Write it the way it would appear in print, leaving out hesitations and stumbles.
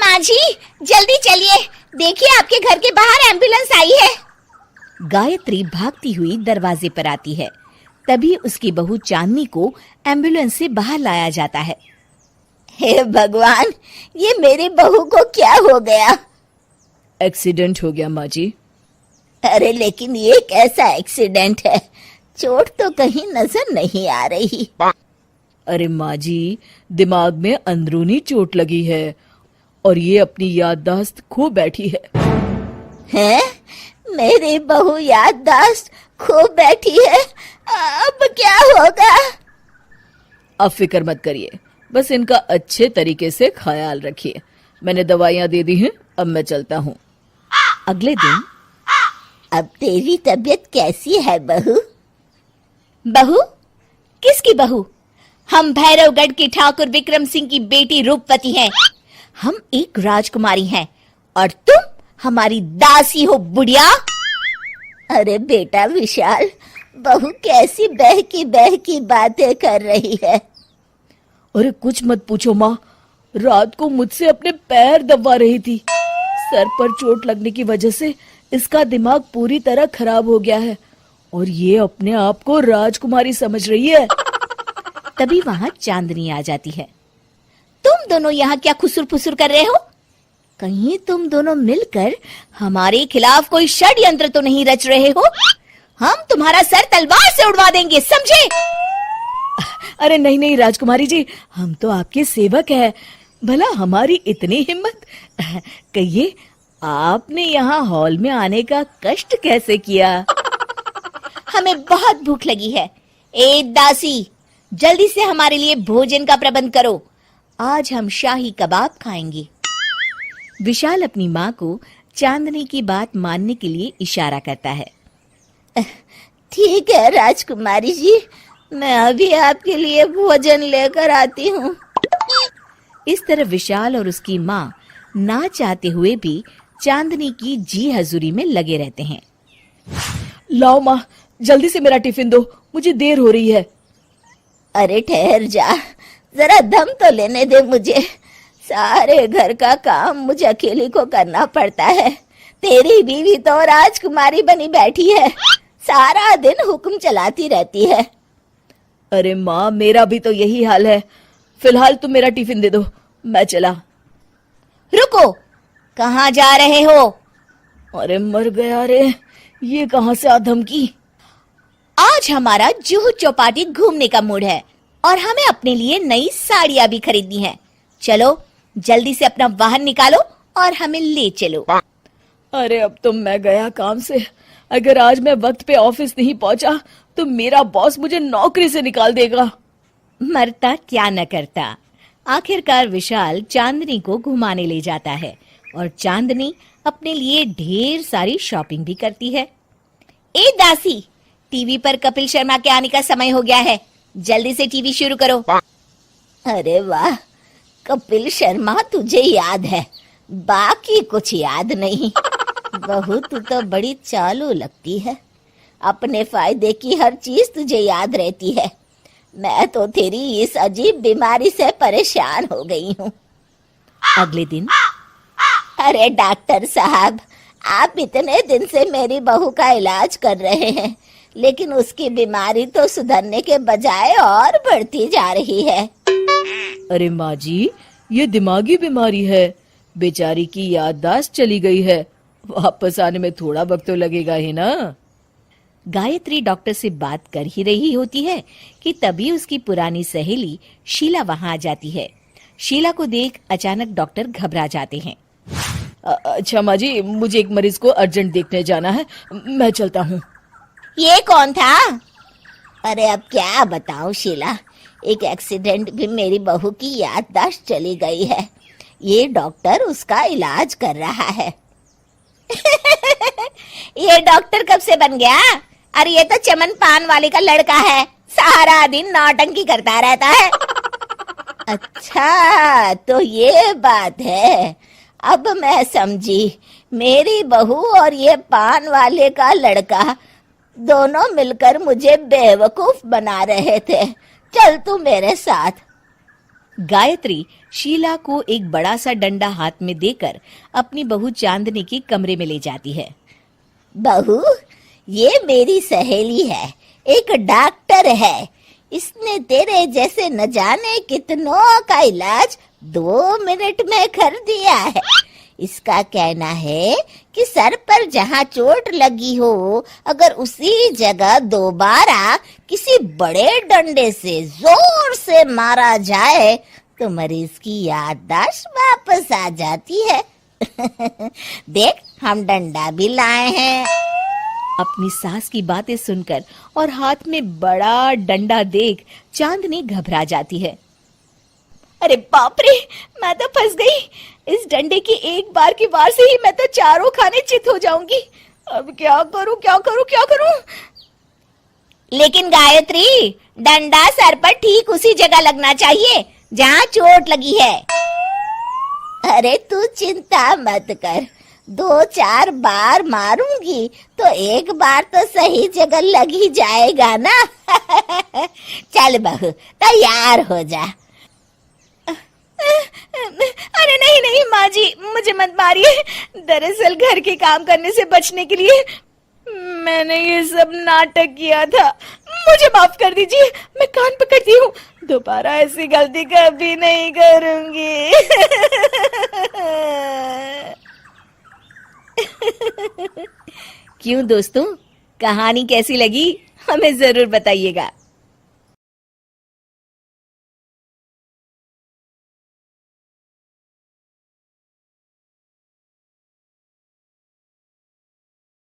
माँ जी, जल्दी चलिए, देखिए आपके घर के बाहर एम्बुलेंस आई है। गायत्री भागती हुई दरवाजे पर आती है। तभी उसकी बहू चांदनी को एम्बुलेंस से बाहर लाया जाता है। हे भगवान, ये मेरी बहू को क्या हो गया? एक्सीडेंट हो गया माँ जी। अरे लेकिन ये कैसा एक्सीडेंट है? चोट तो कहीं नजर नहीं आ रही। अरे माँ जी, दिमाग में अंदरूनी चोट लगी है और ये अपनी याददाश्त खो बैठी है। हैं? मेरी बहू याददाश्त खो बैठी है, अब क्या होगा? अब फिक्र मत करिए, बस इनका अच्छे तरीके से ख्याल रखिए। मैंने दवाइयाँ दे दी हैं, अब मैं चलता हूँ। अगले दिन अब तेरी तबीयत कैसी है बहू? बहू? किसकी बहू? हम भैरवगढ़ के ठाकुर विक्रम सिंह की बेटी रूपवती हैं। हम एक राजकुमारी हैं और तुम हमारी दासी हो बुढ़िया। अरे बेटा विशाल, बहू कैसी बहकी बातें कर रही है। अरे कुछ मत पूछो माँ, रात को मुझसे अपने पैर दबा रही थी। सर पर चोट लगने की वजह से इसका दिमाग पूरी तरह खराब हो गया है और ये अपने आप को राजकुमारी समझ रही है। तभी वहां चांदनी आ जाती है। तुम दोनों यहाँ क्या खुसुर फुसुर कर रहे हो? कहीं तुम दोनों मिलकर हमारे खिलाफ कोई षड्यंत्र तो नहीं रच रहे हो? हम तुम्हारा सर तलवार से उड़वा देंगे, समझे? अरे नहीं नहीं राजकुमारी जी, हम तो आपके सेवक हैं। भला हमारी इतनी हिम्मत। कहिए, आपने यहाँ हॉल में आने का कष्ट कैसे किया? हमें बहुत भूख लगी है। ए दासी, जल्दी से हमारे लिए भोजन का प्रबंध करो। आज हम शाही कबाब खाएंगे। विशाल अपनी माँ को चांदनी की बात मानने के लिए इशारा करता है। ठीक है राजकुमारी जी, मैं अभी आपके लिए भोजन लेकर आती हूँ। इस तरह विशाल और उसकी माँ ना चाहते हुए भी चांदनी की जी हजूरी में लगे रहते हैं। लाओ माँ, जल्दी से मेरा टिफिन दो, मुझे देर हो रही है। अरे ठहर जा, जरा दम तो लेने दे मुझे। सारे घर का काम मुझे अकेली को करना पड़ता है। तेरी बीवी तो राजकुमारी बनी बैठी है, सारा दिन हुक्म चलाती रहती है। अरे माँ, मेरा भी तो यही हाल है। फिलहाल तुम मेरा टिफिन दे दो, मैं चला। रुको, कहाँ जा रहे हो? अरे मर गया रे, ये कहाँ से आ धमकी? आज हमारा जुहू चौपाटी घूमने का मूड है और हमें अपने लिए नई साड़ियाँ भी खरीदनी है। चलो जल्दी से अपना वाहन निकालो और हमें ले चलो। अरे अब तो मैं गया काम से। अगर आज मैं वक्त पे ऑफिस नहीं पहुंचा तो मेरा बॉस मुझे नौकरी से निकाल देगा। मरता क्या न करता। आखिरकार विशाल चांदनी को घुमाने ले जाता है और चांदनी अपने लिए ढेर सारी शॉपिंग भी करती है। ए दासी, टीवी पर कपिल शर्मा के आने का समय हो गया है, जल्दी से टीवी शुरू करो। अरे वाह, कपिल शर्मा तुझे याद है, बाकी कुछ याद नहीं। बहू तू तो बड़ी चालू लगती है, अपने फायदे की हर चीज तुझे याद रहती है। मैं तो तेरी इस अजीब बीमारी से परेशान हो गई हूँ। अगले दिन, अरे डॉक्टर साहब, आप इतने दिन से मेरी बहू का इलाज कर रहे हैं, लेकिन उसकी बीमारी तो सुधरने के बजाय और बढ़ती जा रही है। अरे माँ जी, ये दिमागी बीमारी है। बेचारी की याददाश्त चली गई है, वापस आने में थोड़ा वक्त तो लगेगा ही ना। गायत्री डॉक्टर से बात कर ही रही होती है कि तभी उसकी पुरानी सहेली शीला वहां आ जाती है। शीला को देख अचानक डॉक्टर घबरा जाते हैं। अच्छा माँ जी, मुझे एक मरीज को अर्जेंट देखने जाना है, मैं चलता हूँ। ये कौन था? अरे अब क्या बताऊं शीला, एक एक्सीडेंट भी मेरी बहू की याददाश्त चली गई है। ये डॉक्टर उसका इलाज कर रहा है। ये डॉक्टर कब से बन गया? अरे ये तो चमन पान वाले का लड़का है, सारा दिन नौटंकी करता रहता है। अच्छा तो ये बात है, अब मैं समझी। मेरी बहू और ये पान वाले का लड़का दोनों मिलकर मुझे बेवकूफ बना रहे थे। चल तू मेरे साथ। गायत्री शीला को एक बड़ा सा डंडा हाथ में देकर अपनी बहू चांदनी के कमरे में ले जाती है। बहू, ये मेरी सहेली है, एक डॉक्टर है। इसने तेरे जैसे न जाने कितनों का इलाज 2 मिनट में कर दिया है। इसका कहना है कि सर पर जहाँ चोट लगी हो, अगर उसी जगह दोबारा किसी बड़े डंडे से जोर से मारा जाए तो मरीज की याददाश्त वापस आ जाती है। देख, हम डंडा भी लाए हैं। अपनी सास की बातें सुनकर और हाथ में बड़ा डंडा देख चांदनी घबरा जाती है। अरे बाप रे, मैं तो फंस गई। इस डंडे की एक बार की वार से ही मैं तो चारों खाने चित हो जाऊंगी। अब क्या करूं, क्या करूं, क्या करूं? लेकिन गायत्री, डंडा सर पर ठीक उसी जगह लगना चाहिए जहाँ चोट लगी है। अरे तू चिंता मत कर, 2-4 बार मारूंगी तो एक बार तो सही जगह लग ही जाएगा ना। चल बहू, तैयार हो जा। अरे नहीं नहीं माँ जी, मुझे मत मारिए। दरअसल घर के काम करने से बचने के लिए मैंने ये सब नाटक किया था। मुझे माफ कर दीजिए, मैं कान पकड़ती हूँ। दोबारा ऐसी गलती कभी नहीं करूंगी। क्यों दोस्तों, कहानी कैसी लगी हमें जरूर बताइएगा।